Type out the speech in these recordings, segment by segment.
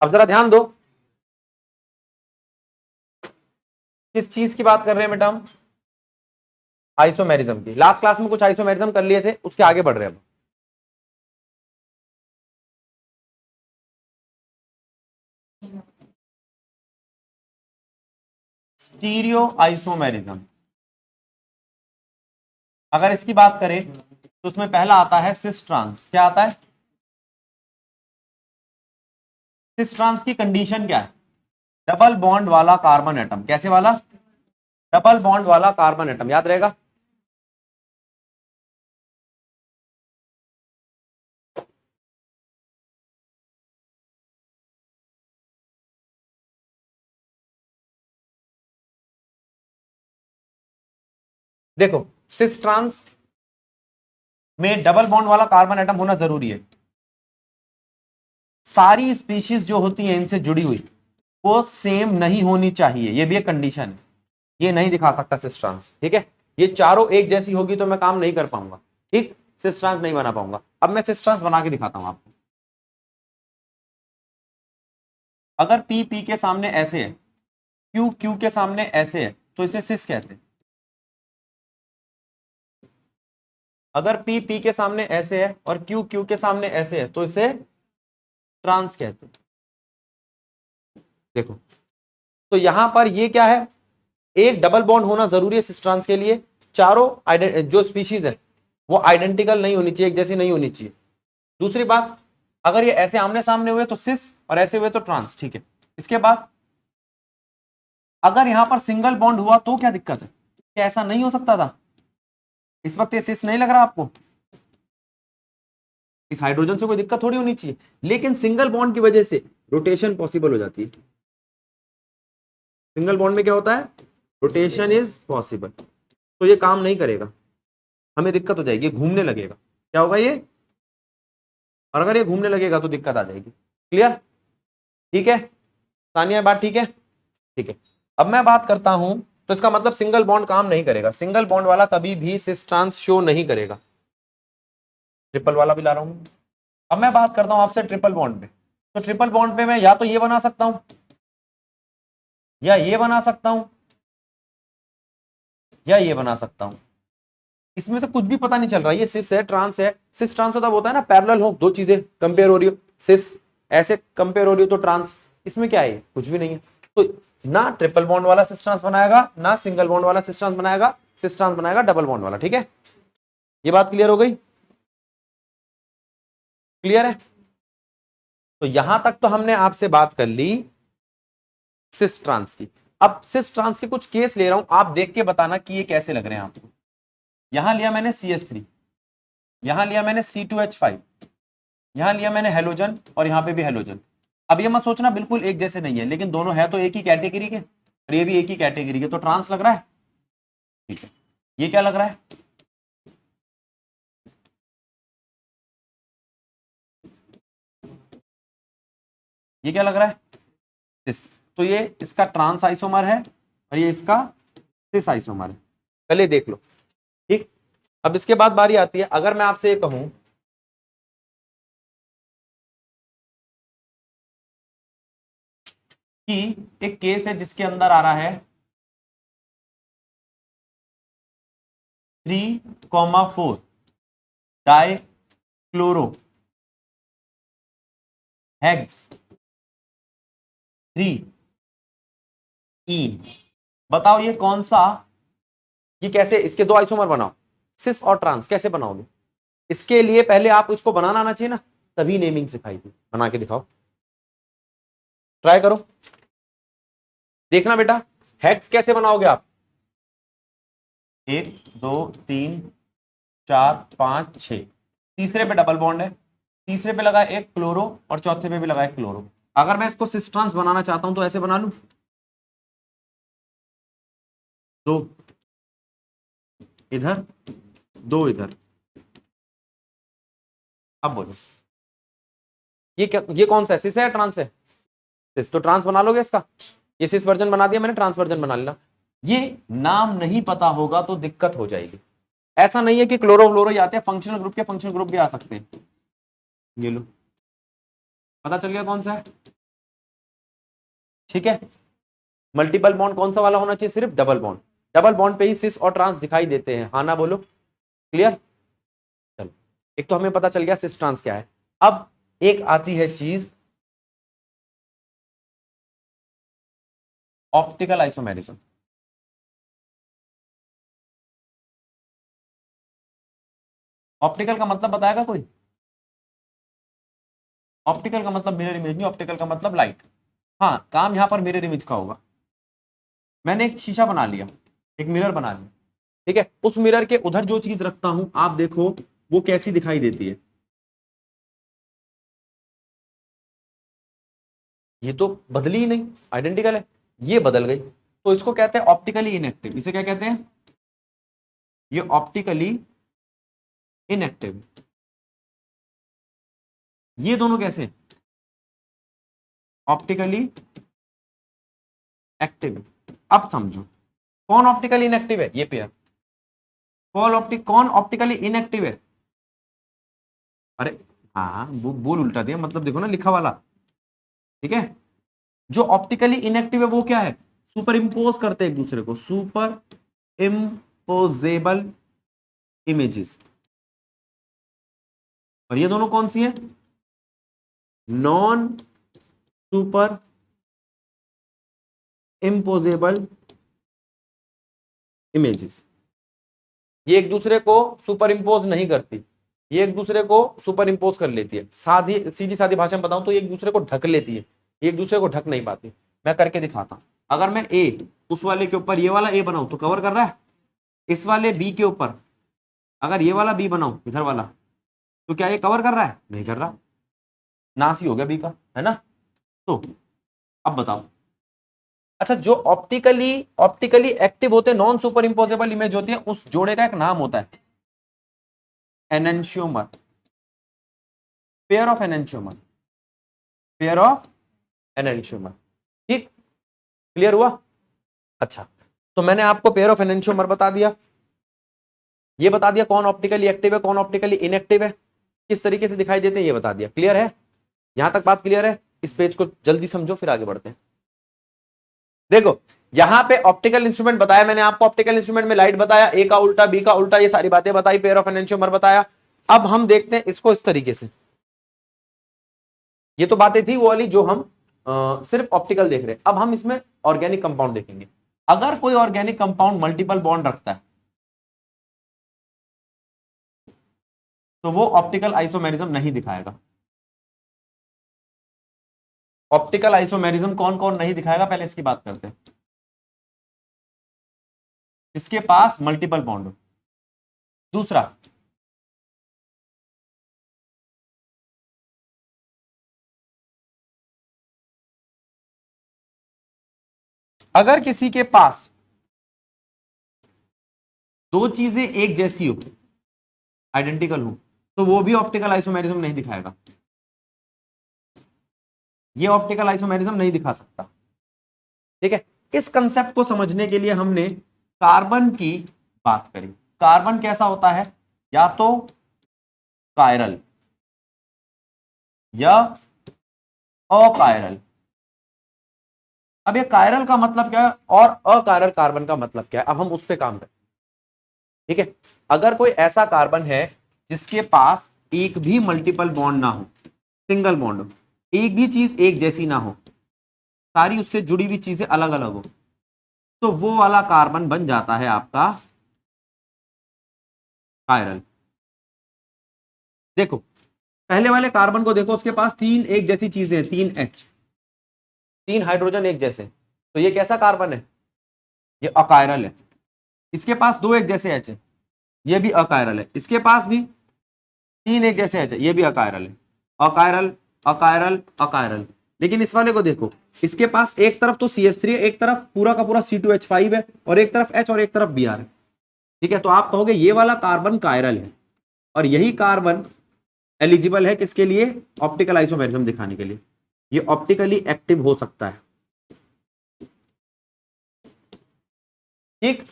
अब जरा ध्यान दो, किस चीज की बात कर रहे हैं बेटा हम? आइसोमेरिज्म की। लास्ट क्लास में कुछ आइसोमेरिज्म कर लिए थे, उसके आगे बढ़ रहे हैं अब। स्टीरियो आइसोमेरिज्म, अगर इसकी बात करें तो उसमें पहला आता है सिस ट्रांस। क्या आता है? सिस ट्रांस की कंडीशन क्या है? डबल बॉन्ड वाला कार्बन एटम। कैसे वाला? डबल बॉन्ड वाला कार्बन एटम, याद रहेगा। देखो, सिस ट्रांस में डबल बॉन्ड वाला कार्बन एटम होना जरूरी है। सारी स्पीशीज जो होती है इनसे जुड़ी हुई, वो सेम नहीं होनी चाहिए, ये भी एक कंडीशन है। ये नहीं दिखा सकता सिस ट्रांस, ठीक है। ये चारों एक जैसी होगी तो मैं काम नहीं कर पाऊंगा, ठीक, सिस ट्रांस नहीं बना पाऊंगा। अब मैं सिस ट्रांस बना के दिखाता हूं आपको। अगर पी पी के सामने ऐसे है, क्यू क्यू के सामने ऐसे है, तो इसे सिस कहते हैं। अगर पी पी के सामने ऐसे है और क्यू क्यू के सामने ऐसे है, तो इसे ट्रांस कहते हैं। देखो, तो यहां पर ये क्या है, एक डबल बॉन्ड होना जरूरी है सिस ट्रांस के लिए। चारों जो स्पीशीज है वो आइडेंटिकल नहीं होनी चाहिए, एक जैसी नहीं होनी चाहिए। दूसरी बात, अगर ये ऐसे आमने सामने हुए तो सिस और ऐसे हुए तो ट्रांस, ठीक है। इसके बाद अगर यहां पर सिंगल बॉन्ड हुआ तो क्या दिक्कत है? क्या ऐसा नहीं हो सकता था? इस वक्त ये सिस नहीं लग रहा आपको? इस हाइड्रोजन से कोई दिक्कत थोड़ी होनी चाहिए, लेकिन सिंगल बॉन्ड की वजह से रोटेशन पॉसिबल हो जाती है। सिंगल बॉन्ड में क्या होता है? Rotation is possible. तो ये काम नहीं करेगा, हमें दिक्कत हो जाएगी, घूमने लगेगा। क्या होगा ये? और अगर ये घूमने लगेगा तो दिक्कत आ जाएगी। क्लियर? ठीक है सानिया, बात ठीक है? ठीक है। अब मैं बात करता हूं, तो इसका मतलब सिंगल बॉन्ड काम नहीं करेगा। सिंगल बॉन्ड वाला कभी भी सिस ट्रांस शो नहीं करेगा। ट्रिपल वाला भी ला रहा हूं। अब मैं बात करता हूं आपसे ट्रिपल बॉन्ड पे। तो ट्रिपल बॉन्ड पे मैं या तो ये बना सकता हूं या ये बना सकता हूं या ये बना सकता हूं। इसमें से कुछ भी पता नहीं चल रहा, ये सिस है ट्रांस है। सिस ट्रांस तब होता है ना पैरेलल हो, दो चीजें कंपेयर हो रही हो, सिस ऐसे कंपेयर हो रही हो तो ट्रांस। इसमें क्या है? कुछ भी नहीं है। तो ना ट्रिपल बॉन्ड वाला सिस ट्रांस बनाएगा, ना सिंगल बॉन्ड वाला सिस ट्रांस बनाएगा। सिस ट्रांस बनाएगा डबल बॉन्ड वाला, ठीक है। ये बात क्लियर हो गई? क्लियर है? तो यहां तक तो हमने आपसे बात कर ली सिस ट्रांस की। अब सिस ट्रांस के कुछ केस ले रहा हूं, आप देख के बताना कि ये कैसे लग रहे हैं आपको। यहां लिया मैंने CH3, यहां लिया मैंने C2H5, यहां लिया मैंने हेलोजन और यहां पे भी हेलोजन। अब ये मत सोचना बिल्कुल एक जैसे नहीं है, लेकिन दोनों है तो एक ही कैटेगरी के और ये भी एक ही कैटेगरी के, तो ट्रांस लग रहा है, ठीक है। ये क्या लग रहा है? ये क्या लग रहा है? सिस। तो ये इसका ट्रांस आइसोमर है और ये इसका सिस आइसोमर है। पहले देख लो, ठीक। अब इसके बाद बारी आती है, अगर मैं आपसे ये कहूं कि एक केस है जिसके अंदर आ रहा है 3,4 डाई क्लोरो हेक्स 3 ईन। बताओ ये कौन सा, ये कैसे, इसके दो आइसोमर बनाओ, सिस और ट्रांस, कैसे बनाओगे? इसके लिए पहले आप इसको बनाना आना चाहिए ना, तभी नेमिंग सिखाई थी। बना के दिखाओ, ट्राई करो, देखना बेटा। हेक्स कैसे बनाओगे आप? 1 2 3 4 5 6, तीसरे पे डबल बॉन्ड है, तीसरे पे लगा एक क्लोरो और चौथे पे भी लगा एक क्लोरो। अगर मैं इसको सिस ट्रांस बनाना चाहता हूं तो ऐसे बना लूं, 2 इधर 2 इधर। अब बोलो ये क्या, ये कौन सा है, सिस है या ट्रांस है? सिस। तो ट्रांस बना लोगे इसका, ये सिस वर्जन बना दिया मैंने, ट्रांस वर्जन बना लेना। ये नाम नहीं पता होगा तो दिक्कत हो जाएगी। ऐसा नहीं है कि क्लोरो फ्लोरो ही आते हैं, फंक्शनल ग्रुप के फंक्शनल ग्रुप भी आ सकते हैं। ये लो, पता चल गया कौन सा है? ठीक है। मल्टीपल बॉन्ड कौन सा वाला होना चाहिए? सिर्फ डबल बॉन्ड। डबल बॉन्ड पे ही सिस और ट्रांस दिखाई देते हैं, हाँ ना बोलो। क्लियर? चलो, एक तो हमें पता चल गया सिस ट्रांस क्या है। अब एक आती है चीज ऑप्टिकल आइसोमेरिज्म। ऑप्टिकल का मतलब बताएगा कोई? ऑप्टिकल का मतलब मिरर इमेज नहीं, ऑप्टिकल का मतलब लाइट। हाँ, काम यहां पर मिरर इमेज का होगा। मैंने एक शीशा बना लिया, एक मिरर बना लिया, ठीक है। उस मिरर के उधर जो चीज रखता हूं, आप देखो वो कैसी दिखाई देती है। ये तो बदली ही नहीं, आइडेंटिकल है। ये बदल गई, तो इसको कहते हैं ऑप्टिकली इनएक्टिव। इसे क्या कहते हैं? ये ऑप्टिकली इनएक्टिव। ये दोनों कैसे? Optically active. अब समझो, कौन ऑप्टिकली इनएक्टिव है? ये पेयर। कौन ऑप्टिकली इनएक्टिव है? अरे हाँ, बोल उल्टा दिया, मतलब देखो ना लिखा वाला, ठीक है। जो ऑप्टिकली इनएक्टिव है वो क्या है? सुपर इंपोज करते हैं एक दूसरे को, सुपर इम्पोजेबल इमेजेस। और ये दोनों कौन सी है? Non super imposable images. ये एक दूसरे को सुपर इंपोज नहीं करती, ये एक दूसरे को सुपर इंपोज कर लेती है। सादी सीधी सादी भाषा में बताऊं तो ये एक दूसरे को ढक लेती है, ये एक दूसरे को ढक नहीं पाती। मैं करके दिखाता हूं। अगर मैं ए उस वाले के ऊपर ये वाला ए बनाऊं तो कवर कर रहा है। इस वाले बी के ऊपर अगर ये वाला बी बनाऊं, इधर वाला, तो क्या ये कवर कर रहा है? नहीं कर रहा, नाश ही हो गया बी का, है ना। तो अब बताओ, अच्छा, जो ऑप्टिकली ऑप्टिकली एक्टिव होते हैं, नॉन सुपर इंपोजेबल इमेज होती है, उस जोड़े का एक नाम होता है enantiomer, pair of enantiomer, pair of enantiomer. ठीक, क्लियर हुआ? अच्छा, तो मैंने आपको पेयर ऑफ एनेंशियोमर बता दिया, ये बता दिया कौन ऑप्टिकली एक्टिव है कौन ऑप्टिकली इनएक्टिव है, किस तरीके से दिखाई देते हैं ये बता दिया। क्लियर है? यहां तक बात क्लियर है? इस पेज को जल्दी समझो फिर आगे बढ़ते हैं। देखो, यहां पे ऑप्टिकल इंस्ट्रूमेंट बताया मैंने आपको, ऑप्टिकल इंस्ट्रूमेंट में लाइट बताया, ए का उल्टा बी का उल्टा, ये सारी बातें बताई, पेयर ऑफ एनेंशियोमर बताया। अब हम देखते हैं इसको इस तरीके से। ये तो बातें थी वो वाली जो हम सिर्फ ऑप्टिकल देख रहे हैं। अब हम इसमें ऑर्गेनिक कंपाउंड देखेंगे। अगर कोई ऑर्गेनिक कंपाउंड मल्टीपल बॉन्ड रखता है तो वो ऑप्टिकल आइसोमेरिज्म नहीं दिखाएगा। ऑप्टिकल आइसोमेरिज्म कौन कौन नहीं दिखाएगा, पहले इसकी बात करते हैं। इसके पास मल्टीपल बॉन्ड हो। दूसरा, अगर किसी के पास दो चीजें एक जैसी हो, आइडेंटिकल हो, तो वो भी ऑप्टिकल आइसोमेरिज्म नहीं दिखाएगा। ये ऑप्टिकल आइसोमेरिज्म नहीं दिखा सकता। ठीक है, इस कंसेप्ट को समझने के लिए हमने कार्बन की बात करी। कार्बन कैसा होता है? या तो कायरल या अकायरल। अब ये कायरल का मतलब क्या है और अकायरल कार्बन का मतलब क्या है, अब हम उस पर काम करें। ठीक है, अगर कोई ऐसा कार्बन है जिसके पास एक भी मल्टीपल बॉन्ड ना हो, सिंगल बॉन्ड हो, एक भी चीज एक जैसी ना हो, सारी उससे जुड़ी हुई चीजें अलग अलग हो, तो वो वाला कार्बन बन जाता है आपका कायरल। देखो, पहले वाले कार्बन को देखो, उसके पास तीन एक जैसी चीजें हैं, तीन एच, तीन हाइड्रोजन एक जैसे, तो ये कैसा कार्बन है? ये अकायरल है। इसके पास दो एक जैसे एच है, ये भी अकायरल है। इसके पास भी तीन एक जैसे एच है, ये भी अकायरल है। Achiral achiral achiral. लेकिन इस वाले को देखो, इसके पास एक तरफ तो CH3 है, एक तरफ पूरा का पूरा C2H5 है, और एक तरफ H और एक तरफ Br है। ठीक है, तो आप कहोगे ये वाला कार्बन कायरल है, और यही कार्बन एलिजिबल है किसके लिए? ऑप्टिकल आइसोमेरिज्म दिखाने के लिए। ये ऑप्टिकली एक्टिव हो सकता है। ठीक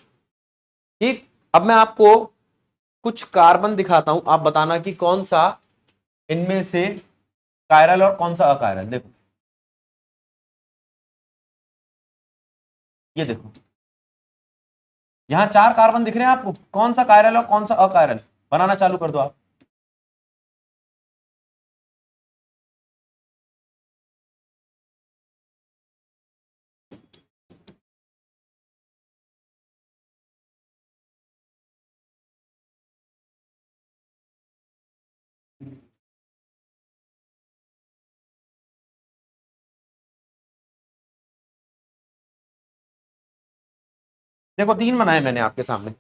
ठीक, अब मैं आपको कुछ कार्बन दिखाता हूं, आप बताना कि कौन सा इनमें से कायरल और कौन सा अकायरल। देखो, ये देखो यहां 4 कार्बन दिख रहे हैं आपको, कौन सा कायरल और कौन सा अकायरल, बनाना चालू कर दो आप। देखो 3 बनाए मैंने आपके सामने।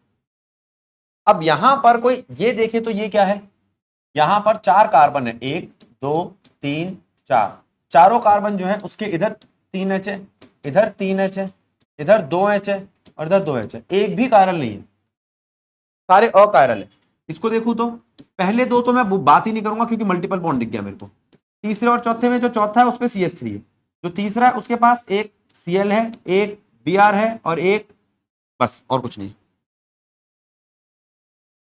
अब यहां पर कोई ये देखे तो ये क्या है, यहां पर 4 कार्बन है, 1 2 3 4, चारों कार्बन जो है उसके इधर 3 एच है, इधर 3 एच है, इधर 2 एच है और इधर 2 एच है, एक भी कायरल नहीं है, सारे अकायरल है। इसको देखूं तो पहले दो तो मैं बात ही नहीं करूंगा क्योंकि मल्टीपल बॉन्ड दिख गया मेरे को। तीसरे और चौथे में जो चौथा है उस पर CH3 है, जो तीसरा है उसके पास एक Cl है, एक Br है और एक, बस और कुछ नहीं,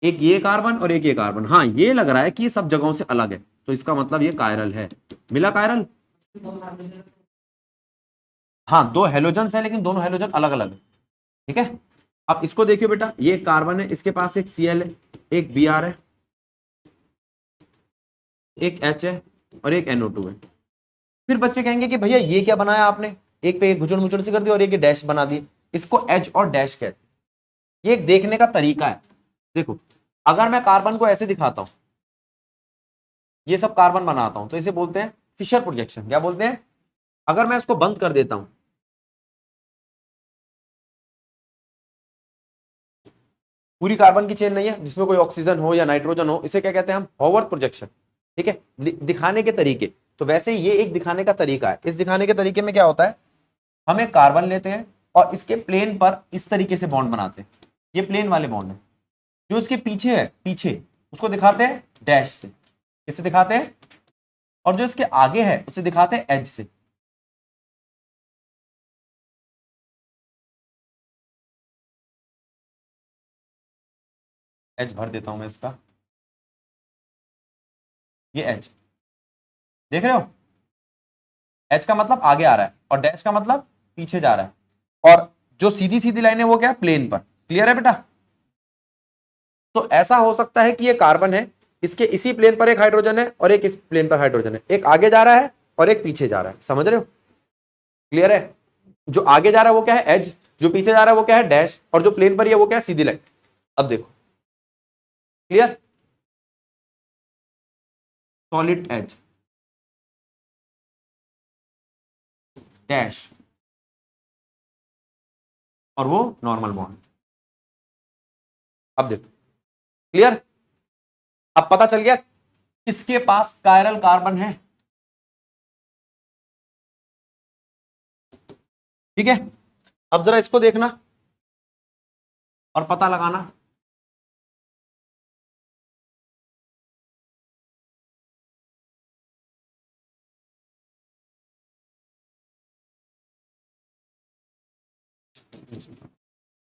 एक ये कार्बन और एक ये कार्बन। हाँ ये लग रहा है कि ये सब जगहों से अलग है, तो इसका मतलब ये कायरल है। मिला कायरल? हाँ 2 हेलोजन्स है लेकिन दोनों हेलोजन अलग अलग है, ठीक है। अब इसको देखियो बेटा, ये कार्बन है, इसके पास एक Cl है, एक Br है, एक H है और एक NO2 है। फिर बच्चे कहेंगे कि भैया ये क्या बनाया आपने, एक पे एक घुचड़ मुचड़ सी कर दी और एक डैश बना दी, इसको एच और डैश कहते हैं। ये एक देखने का तरीका है। देखो अगर मैं कार्बन को ऐसे दिखाता हूं, ये सब कार्बन बनाता हूं, तो इसे बोलते हैं फिशर प्रोजेक्शन। क्या बोलते हैं? अगर मैं इसको बंद कर देता हूं, पूरी कार्बन की चेन नहीं है जिसमें कोई ऑक्सीजन हो या नाइट्रोजन हो, इसे क्या कहते हैं हम? हॉवर्ड प्रोजेक्शन, ठीक है। दिखाने के तरीके, तो वैसे ये एक दिखाने का तरीका है। इस दिखाने के तरीके में क्या होता है, हम एक कार्बन लेते हैं और इसके प्लेन पर इस तरीके से बॉन्ड बनाते हैं, ये प्लेन वाले बॉन्ड है। जो इसके पीछे है, पीछे उसको दिखाते हैं डैश से, किससे दिखाते हैं? और जो इसके आगे है उसे दिखाते हैं एज से। एज भर देता हूं मैं इसका, ये एज देख रहे हो, एच का मतलब आगे आ रहा है और डैश का मतलब पीछे जा रहा है, और जो सीधी सीधी लाइन है वो क्या है? प्लेन पर। क्लियर है बेटा? तो ऐसा हो सकता है कि ये कार्बन है, इसके इसी प्लेन पर एक हाइड्रोजन है और एक इस प्लेन पर हाइड्रोजन है, एक आगे जा रहा है और एक पीछे जा रहा है। समझ रहे हो? क्लियर है? जो आगे जा रहा है वो क्या है? एज। जो पीछे जा रहा है वो क्या है? डैश। और जो प्लेन पर है वो क्या है? सीधी लाइन। अब देखो, क्लियर? सॉलिड एज, डैश, और वो नॉर्मल बॉन्ड। अब देखो, क्लियर? अब पता चल गया किसके पास कायरल कार्बन है, ठीक है। अब जरा इसको देखना और पता लगाना।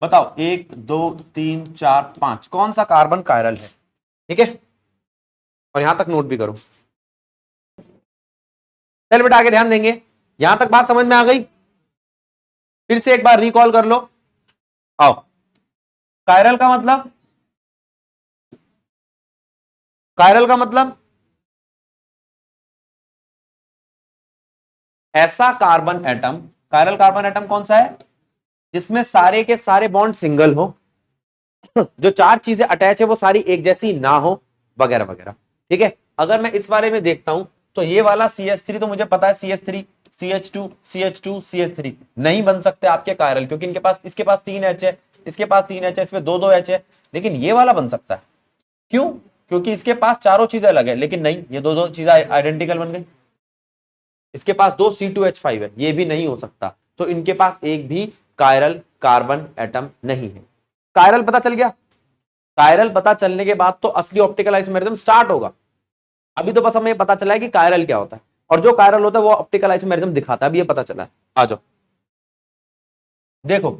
बताओ, 1 2 3 4 5 कौन सा कार्बन कायरल है, ठीक है। और यहां तक नोट भी करो। चल बेटा आगे ध्यान देंगे। यहां तक बात समझ में आ गई? फिर से एक बार रिकॉल कर लो। आओ, कायरल का मतलब, कायरल का मतलब ऐसा carbon atom, chiral carbon atom कौन सा है? जिसमें सारे के सारे बॉन्ड सिंगल हो, जो 4 चीजें अटैच है वो सारी एक जैसी ना हो, वगैरह वगैरह, ठीक है। अगर मैं इस बारे में देखता हूं तो ये वाला CH3 तो मुझे पता है, CH3 CH2 CH2 CH3 नहीं बन सकते आपके कायरल, क्योंकि इनके पास, इसके पास 3 H है, इसके पास 3 H है, इसमें 2 H है, लेकिन ये वाला बन सकता है। क्यों? क्योंकि इसके पास चारों चीजें अलग है, लेकिन नहीं, ये दो चीजें आइडेंटिकल बन गई। इसके पास 2 C2H5 है, ये भी नहीं हो सकता। तो इनके पास एक भी कायरल कार्बन एटम नहीं है। कायरल पता चल गया। कायरल पता चलने के बाद तो असली ऑप्टिकल आइसोमेरिज्म स्टार्ट होगा। अभी तो बस हमें पता चला है कि कायरल क्या होता है, और जो कायरल होता है वो ऑप्टिकल आइसोमेरिज्म दिखाता है, अभी ये पता चला है। आ जाओ देखो,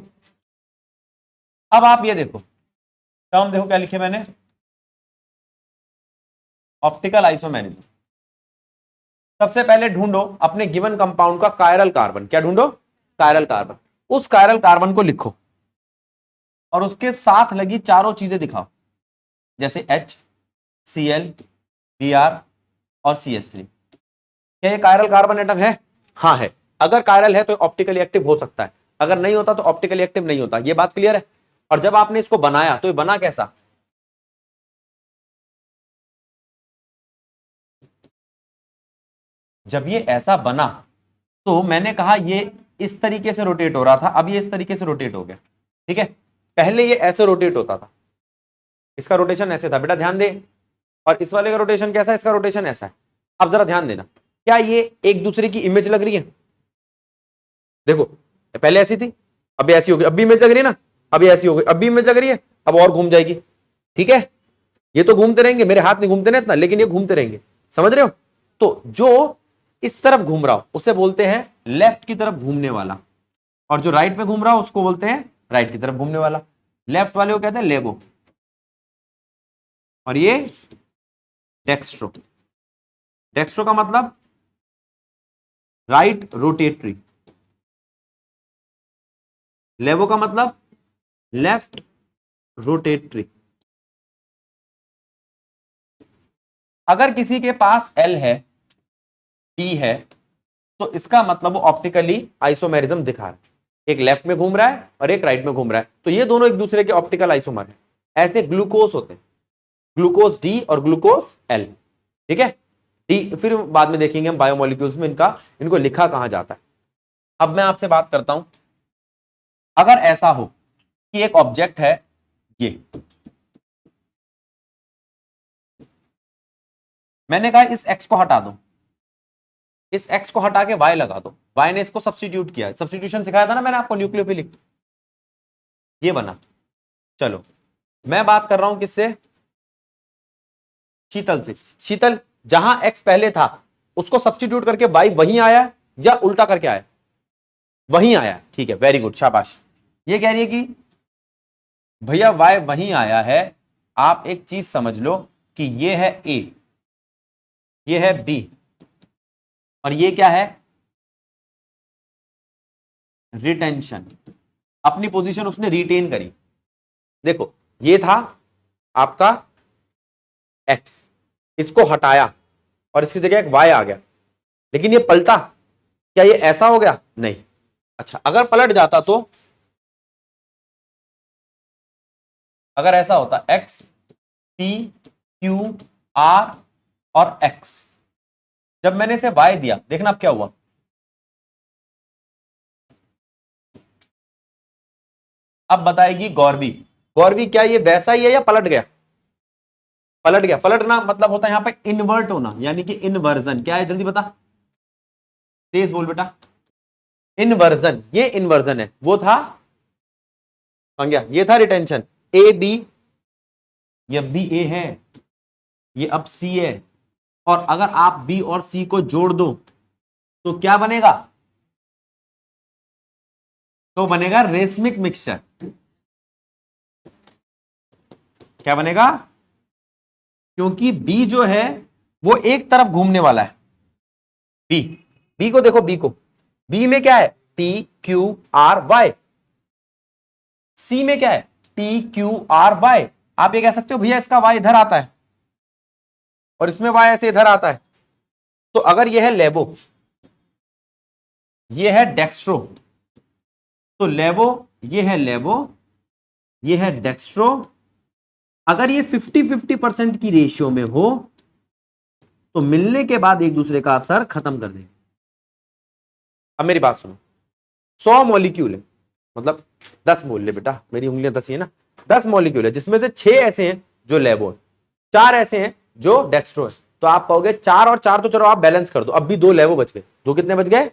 अब आप ये देखो, टर्म देखो क्या लिखे मैंने, ऑप्टिकल आइसोमेरिज्म। सबसे पहले ढूंढो अपने गिवन कंपाउंड का कायरल कार्बन। क्या ढूंढो? Chiral carbon. उस कायरल कार्बन को लिखो और उसके साथ लगी चारों चीजें दिखाओ, जैसे HCl, Br और CH3। क्या ये कायरल कार्बन एटम है? हाँ है। अगर कायरल है तो ऑप्टिकली एक्टिव हो सकता है, अगर नहीं होता तो ऑप्टिकली एक्टिव नहीं होता। ये बात क्लियर है? और जब आपने इसको बनाया तो ये बना कैसा? जब ये ऐसा बना तो मैंने कहा ये इस तरीके से रोटेट हो रहा था, अब ये इस तरीके से रोटेट हो गया। ठीक है, पहले ये ऐसे रोटेट होता था, इसका रोटेशन ऐसे था, बेटा ध्यान दे। और इस वाले का रोटेशन कैसा है? इसका रोटेशन ऐसा है। अब जरा ध्यान देना, क्या ये एक दूसरे की इमेज लग रही है? देखो पहले ऐसी थी, अब ऐसी हो गई, अब भी इमेज लग रही है ना, अब ऐसी हो गई, अब भी इमेज लग रही है, अब और घूम जाएगी। ठीक है, ये तो घूमते रहेंगे, मेरे हाथ नहीं घूमते ना इतना, लेकिन ये घूमते रहेंगे, समझ रहे हो? तो जो इस तरफ घूम रहा हो उसे बोलते हैं लेफ्ट की तरफ घूमने वाला, और जो राइट में घूम रहा हो उसको बोलते हैं राइट की तरफ घूमने वाला। लेफ्ट वाले को कहते हैं लेवो, और ये डेक्स्ट्रो। डेक्स्ट्रो का मतलब राइट रोटेटरी, लेवो का मतलब लेफ्ट रोटेटरी। अगर किसी के पास L है, T है, तो इसका मतलब वो ऑप्टिकली आइसोमेरिज्म दिखा रहा है, एक लेफ्ट में घूम रहा है और एक राइट में घूम रहा है, तो ये दोनों एक दूसरे के ऑप्टिकल आइसोमर है। ऐसे ग्लूकोज होते हैं, ग्लूकोज D और ग्लूकोज L। ठीक है, डी फिर बाद में देखेंगे हम बायोमोलिक्यूल्स में इनको लिखा कहां जाता है। अब मैं आपसे बात करता हूं, अगर ऐसा हो कि एक ऑब्जेक्ट है ये, मैंने कहा इस x को हटा दो, इस x को हटा के y लगा दो, y ने इसको सब्स्टिट्यूट किया, सब्स्टिट्यूशन सिखाया था ना मैंने आपको, न्यूक्लियोफिलिक, ये बना। चलो मैं बात कर रहा हूं किससे? शीतल से। शीतल, जहां x पहले था उसको सब्स्टिट्यूट करके y वहीं आया या उल्टा करके आया? वहीं आया। ठीक है, वेरी गुड, शाबाश। ये कह रही है कि भैया y वहीं आया है। आप एक चीज समझ लो कि ये है A, ये है B, और ये क्या है? रिटेंशन। अपनी पोजीशन उसने रिटेन करी। देखो ये था आपका x, इसको हटाया और इसकी जगह एक y आ गया, लेकिन ये पलटा, क्या ये ऐसा हो गया? नहीं। अच्छा, अगर पलट जाता तो, अगर ऐसा होता x p q r और x, जब मैंने इसे y दिया, देखना अब क्या हुआ। अब बताएगी गौरवी, गौरवी क्या ये वैसा ही है या पलट गया? पलट गया। पलटना मतलब होता है यहां पे इन्वर्ट होना, यानी कि इनवर्जन। क्या है जल्दी बता, तेज बोल बेटा। इनवर्जन, ये इनवर्जन है। वो था गया, ये था रिटेंशन। ए बी, ये बी ए है, ये अब सी है, और अगर आप बी और सी को जोड़ दो तो क्या बनेगा? तो बनेगा रेसमिक मिक्सचर। क्या बनेगा? क्योंकि बी जो है वो एक तरफ घूमने वाला है। बी, बी को देखो, बी को, बी में क्या है? P Q R Y. C में क्या है? P Q R Y. आप ये कह सकते हो भैया इसका वाई इधर आता है और इसमें वाई ऐसे इधर आता है। तो अगर यह है लेवो, ये है डेक्स्ट्रो, तो लेवो, ये है लेवो, ये है डेक्स्ट्रो। अगर ये 50-50% की रेशियो में हो तो मिलने के बाद एक दूसरे का असर खत्म कर देंगे। अब मेरी बात सुनो, 100 मॉलिक्यूल है, मतलब 10 मोल ले बेटा, मेरी उंगलियां 10 ही है ना, 10 मॉलिक्यूल है, जिसमें से 6 ऐसे हैं जो लेवो है, 4 ऐसे हैं जो डेक्स्ट्रो है। तो आप कहोगे 4 और 4 तो चलो आप बैलेंस कर दो, अब भी 2 लेवो बच गए। 2 कितने बच गए?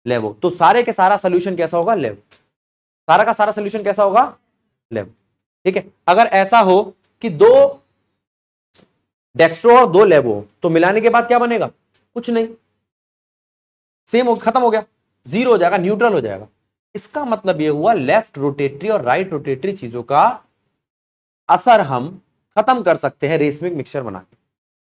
लेवो। तो सारे के सारा सोल्यूशन कैसा होगा? लेवो। सारा का सारा सोल्यूशन कैसा होगा? लेवो। ठीक है, अगर ऐसा हो कि 2 डेक्स्ट्रो और 2 लेवो, तो मिलाने के बाद क्या बनेगा? कुछ नहीं, सेम हो, खत्म हो गया, जीरो हो जाएगा, न्यूट्रल हो जाएगा। इसका मतलब यह हुआ लेफ्ट रोटेटरी और राइट रोटेटरी चीजों का असर हम खत्म कर सकते हैं रेसमिक मिक्सचर बना के।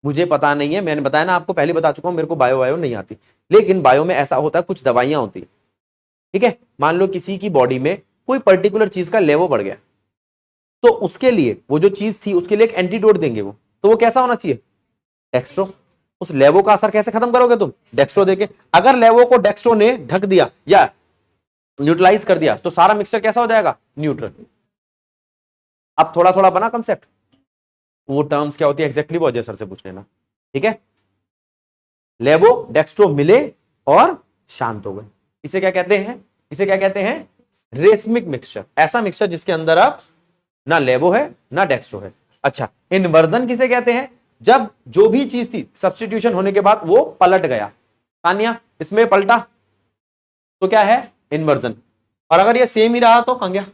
मुझे पता नहीं है, मैंने बताया ना आपको, पहले बता चुका हूं, मेरे को बायो वायो नहीं आती, लेकिन बायो में ऐसा होता है, कुछ दवाइयां होती है, ठीक है, मान लो किसी की बॉडी में कोई पर्टिकुलर चीज का लेवल बढ़ गया, तो उसके लिए वो जो चीज थी उसके लिए एक एंटीडोट देंगे वो, तो वो कैसा होना चाहिए, डेक्स्ट्रो। उस लेवो का असर कैसे खत्म करोगे तुम, डेक्स्ट्रो देके। अगर लेवो को डेक्स्ट्रो ने ढक दिया या न्यूट्रलाइज कर दिया तो सारा मिक्सचर कैसा हो जाएगा, न्यूट्रल। अब थोड़ा थोड़ा बना कंसेप्ट, वो टर्म्स क्या होती है एग्जैक्टली वो अजय सर से पूछ लेना, ठीक है। लेवो डेक्स्ट्रो मिले और शांत हो गए, इसे क्या कहते हैं, इसे क्या कहते हैं, रेसमिक मिक्सचर। ऐसा मिक्सचर जिसके अंदर अब ना लेवो है ना डेक्स्ट्रो है। अच्छा, इन्वर्जन किसे कहते हैं, जब जो भी चीज थी सब्स्टिट्यूशन होने के बाद वो पलट गया, तानिया इसमें पलटा तो क्या है, इन्वर्जन। और अगर ये सेम ही रहा तो कहां गया,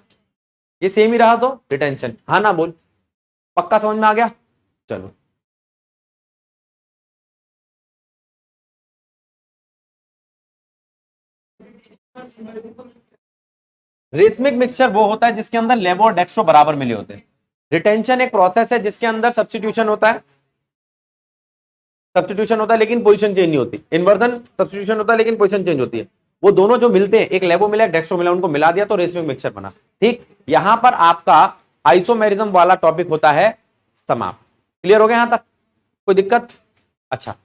ये सेम ही रहा तो रिटेंशन। हाँ ना बोल, पक्का समझ में आ गया, चलो। रेसमिक मिक्सचर वो होता है जिसके अंदर लेवो और डेक्स्ट्रो बराबर मिले होते हैं। रिटेंशन एक प्रोसेस है जिसके अंदर सब्स्टिट्यूशन होता है, सब्स्टिट्यूशन होता है लेकिन पोजीशन चेंज नहीं होती। इन्वर्जन सब्स्टिट्यूशन होता है लेकिन पोजीशन चेंज होती है। वो दोनों जो मिलते हैं, एक लेवो मिला एक डेक्स्ट्रो मिला, उनको मिला दिया तो रेसमिक मिक्सचर बना। ठीक, यहां पर आपका आइसोमेरिज्म वाला टॉपिक होता है समाप्त। क्लियर हो गया यहां तक, कोई दिक्कत? अच्छा,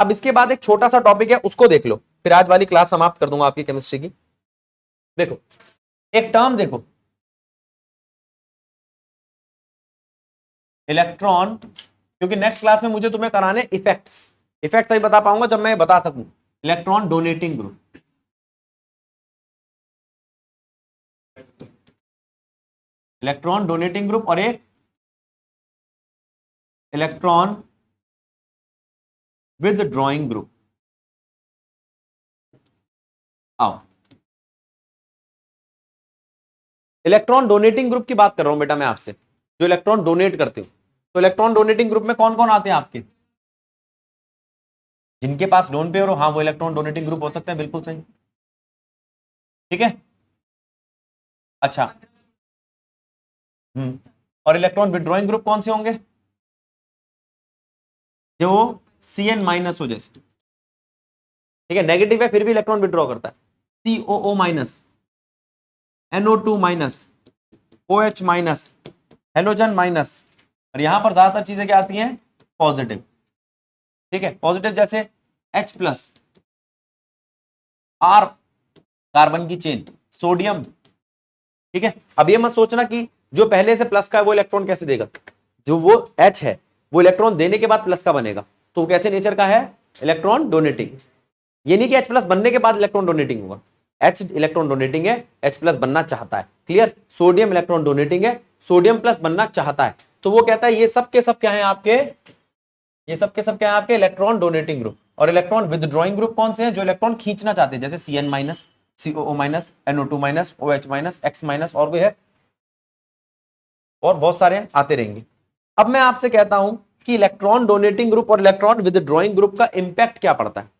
अब इसके बाद एक छोटा सा टॉपिक है उसको देख लो, फिर आज वाली क्लास समाप्त कर दूंगा आपकी केमिस्ट्री की। देखो एक टर्म देखो, इलेक्ट्रॉन, क्योंकि नेक्स्ट क्लास में मुझे तुम्हें कराने इफेक्ट्स, इफेक्ट सही बता पाऊंगा जब मैं बता सकूं। Electron donating group, electron donating group और एक इलेक्ट्रॉन विद ड्रॉइंग ग्रुप। आओ, इलेक्ट्रॉन डोनेटिंग ग्रुप की बात कर रहा हूं बेटा मैं आपसे, जो इलेक्ट्रॉन डोनेट करते हो। तो इलेक्ट्रॉन डोनेटिंग ग्रुप में कौन कौन आते हैं आपके, जिनके पास लोन पेयर हो, हाँ वो इलेक्ट्रॉन डोनेटिंग ग्रुप हो सकते हैं, बिल्कुल सही, ठीक है। अच्छा, और इलेक्ट्रॉन विड्रॉइंग ग्रुप कौन से होंगे, जो Cn माइनस हो जैसे, ठीक है, नेगेटिव है फिर भी इलेक्ट्रॉन विड्रॉ करता है। COO minus, NO2 minus, OH minus, halogen minus. और यहां पर ज्यादातर चीजें क्या आती हैं, पॉजिटिव, ठीक है। पॉजिटिव जैसे H प्लस, R कार्बन की चेन, सोडियम, ठीक है। अब ये मत सोचना कि जो पहले से प्लस का है वो इलेक्ट्रॉन कैसे देगा, जो वो H है वो इलेक्ट्रॉन देने के बाद प्लस का बनेगा, तो वो कैसे नेचर का है, इलेक्ट्रॉन डोनेटिंग। ये नहीं कि H प्लस बनने के बाद इलेक्ट्रॉन डोनेटिंग होगा, H इलेक्ट्रॉन डोनेटिंग है, H प्लस बनना चाहता है, क्लियर। सोडियम इलेक्ट्रॉन डोनेटिंग है, सोडियम प्लस बनना चाहता है, तो वो कहता है ये सब के सब क्या है आपके, ये सब के सब क्या है आपके, इलेक्ट्रॉन डोनेटिंग ग्रुप। और इलेक्ट्रॉन विदड्रॉइंग ग्रुप कौन से हैं, जो इलेक्ट्रॉन खींचना चाहते हैं, जैसे Cn minus, COO minus, NO2 minus, OH minus, X minus, और कोई है, और बहुत सारे आते रहेंगे। अब मैं आपसे कहता हूं कि इलेक्ट्रॉन डोनेटिंग ग्रुप और इलेक्ट्रॉन विदड्रॉइंग ग्रुप का इंपैक्ट क्या पड़ता है।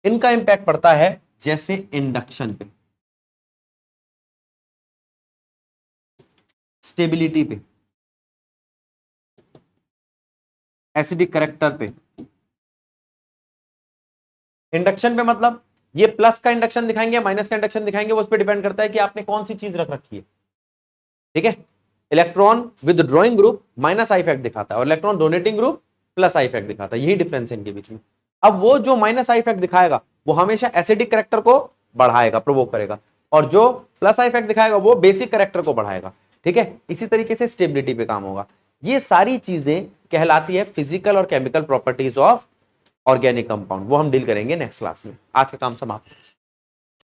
इनका इंपैक्ट पड़ता है जैसे इंडक्शन पे, स्टेबिलिटी पे, एसिडिक करेक्टर पे। इंडक्शन पे मतलब ये प्लस का इंडक्शन दिखाएंगे माइनस का इंडक्शन दिखाएंगे, वो उस पर डिपेंड करता है कि आपने कौन सी चीज रख रखी है, ठीक है। Electron withdrawing group minus I effect दिखाता है और electron donating group plus I effect दिखाता है, यही डिफरेंस है इनके बीच में। अब वो जो माइनस आई इफेक्ट दिखाएगा वो हमेशा एसिडिक करेक्टर को बढ़ाएगा, प्रोवोक करेगा, और जो प्लस आई इफेक्ट दिखाएगा वो बेसिक करेक्टर को बढ़ाएगा, ठीक है। इसी तरीके से स्टेबिलिटी पे काम होगा। ये सारी चीजें कहलाती है फिजिकल और chemical properties of organic compound, वो हम डील करेंगे नेक्स्ट क्लास में। आज का काम समाप्त।